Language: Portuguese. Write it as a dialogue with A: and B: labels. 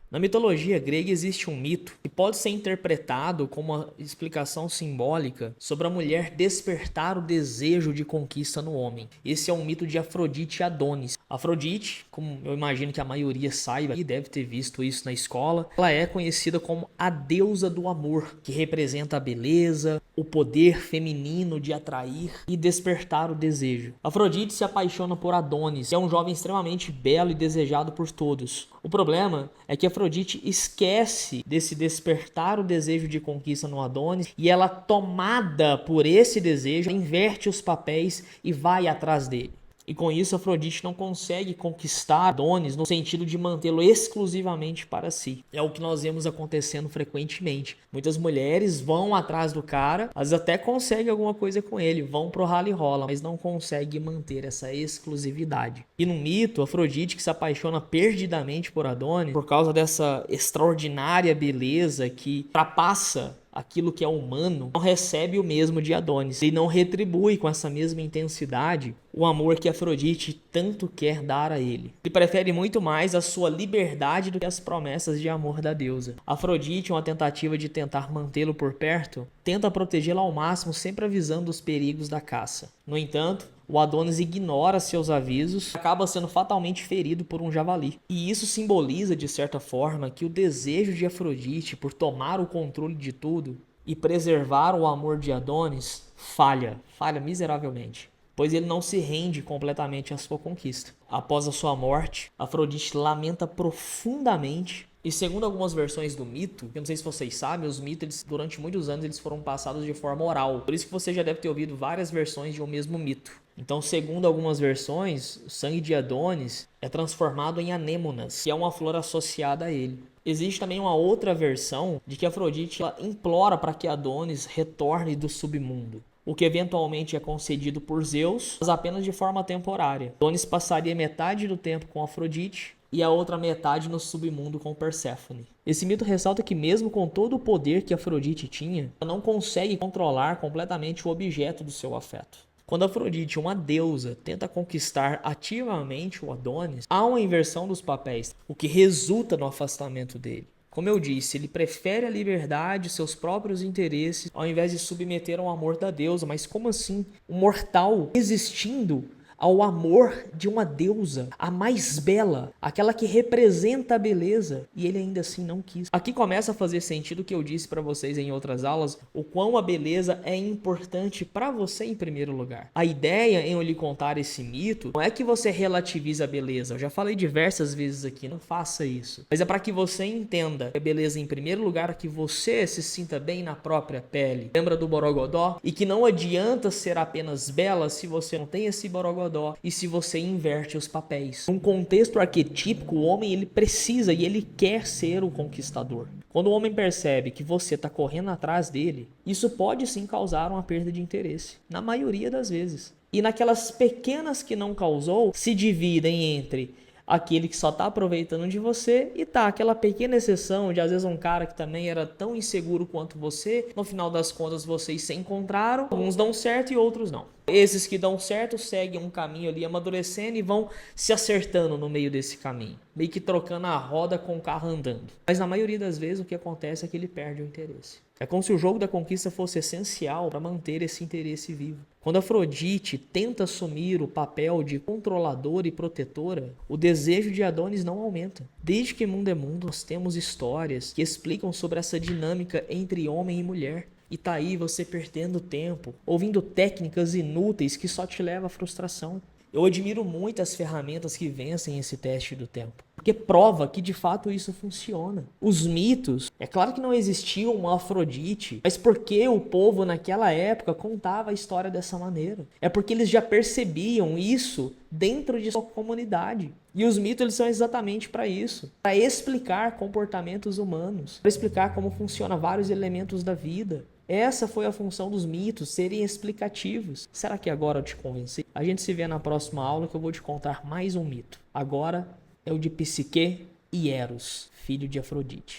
A: Na mitologia grega existe um mito que pode ser interpretado como uma explicação simbólica sobre a mulher despertar o desejo de conquista no homem. Esse é o mito de Afrodite e Adonis. Afrodite, como eu imagino que a maioria saiba e deve ter visto isso na escola, ela é conhecida como a deusa do amor, que representa a beleza, o poder feminino de atrair e despertar o desejo. Afrodite se apaixona por Adonis, que é um jovem extremamente belo e desejado por todos. O problema é que Afrodite esquece desse despertar o desejo de conquista no Adonis e ela, tomada por esse desejo, inverte os papéis e vai atrás dele. E com isso Afrodite não consegue conquistar Adonis no sentido de mantê-lo exclusivamente para si. É o que nós vemos acontecendo frequentemente. Muitas mulheres vão atrás do cara, às vezes até conseguem alguma coisa com ele, vão pro rala e rola, mas não conseguem manter essa exclusividade. E no mito, Afrodite, que se apaixona perdidamente por Adonis, por causa dessa extraordinária beleza que ultrapassa aquilo que é humano, não recebe o mesmo de Adonis. Ele não retribui com essa mesma intensidade o amor que Afrodite tanto quer dar a ele. Ele prefere muito mais a sua liberdade do que as promessas de amor da deusa. Afrodite, uma tentativa de tentar mantê-lo por perto, tenta protegê-lo ao máximo, sempre avisando os perigos da caça. No entanto, o Adonis ignora seus avisos e acaba sendo fatalmente ferido por um javali. E isso simboliza, de certa forma, que o desejo de Afrodite por tomar o controle de tudo e preservar o amor de Adonis falha miseravelmente, pois ele não se rende completamente à sua conquista. Após a sua morte, Afrodite lamenta profundamente. E segundo algumas versões do mito, eu não sei se vocês sabem, os mitos, durante muitos anos, eles foram passados de forma oral. Por isso que você já deve ter ouvido várias versões de um mesmo mito. Então, segundo algumas versões, o sangue de Adonis é transformado em anêmonas, que é uma flor associada a ele. Existe também uma outra versão de que Afrodite implora para que Adonis retorne do submundo, o que eventualmente é concedido por Zeus, mas apenas de forma temporária. Adonis passaria metade do tempo com Afrodite e a outra metade no submundo com Perséfone. Esse mito ressalta que mesmo com todo o poder que Afrodite tinha, ela não consegue controlar completamente o objeto do seu afeto. Quando Afrodite, uma deusa, tenta conquistar ativamente o Adonis, há uma inversão dos papéis, o que resulta no afastamento dele. Como eu disse, ele prefere a liberdade, seus próprios interesses, ao invés de submeter ao amor da deusa. Mas como assim? Um mortal resistindo ao amor de uma deusa, a mais bela, aquela que representa a beleza, e ele ainda assim não quis. Aqui começa a fazer sentido o que eu disse para vocês em outras aulas, o quão a beleza é importante para você em primeiro lugar. A ideia em eu lhe contar esse mito não é que você relativize a beleza, eu já falei diversas vezes aqui, não faça isso, mas é para que você entenda que a beleza em primeiro lugar é que você se sinta bem na própria pele. Lembra do Borogodó? E que não adianta ser apenas bela se você não tem esse Borogodó e se você inverte os papéis. Num contexto arquetípico, o homem ele precisa e ele quer ser o conquistador. Quando o homem percebe que você está correndo atrás dele, isso pode sim causar uma perda de interesse, na maioria das vezes. E naquelas pequenas que não causou, se dividem entre aquele que só tá aproveitando de você e tá aquela pequena exceção de às vezes um cara que também era tão inseguro quanto você, no final das contas vocês se encontraram, alguns dão certo e outros não. Esses que dão certo seguem um caminho ali amadurecendo e vão se acertando no meio desse caminho, meio que trocando a roda com o carro andando. Mas na maioria das vezes o que acontece é que ele perde o interesse. É como se o jogo da conquista fosse essencial para manter esse interesse vivo. Quando Afrodite tenta assumir o papel de controladora e protetora, o desejo de Adonis não aumenta. Desde que mundo é mundo, nós temos histórias que explicam sobre essa dinâmica entre homem e mulher. E tá aí você perdendo tempo, ouvindo técnicas inúteis que só te levam à frustração. Eu admiro muito as ferramentas que vencem esse teste do tempo, porque prova que de fato isso funciona. Os mitos, é claro que não existia uma Afrodite, mas porque o povo naquela época contava a história dessa maneira? É porque eles já percebiam isso dentro de sua comunidade. E os mitos eles são exatamente para isso, para explicar comportamentos humanos, para explicar como funcionam vários elementos da vida. Essa foi a função dos mitos, serem explicativos. Será que agora eu te convenci? A gente se vê na próxima aula que eu vou te contar mais um mito. Agora é o de Psique e Eros, filho de Afrodite.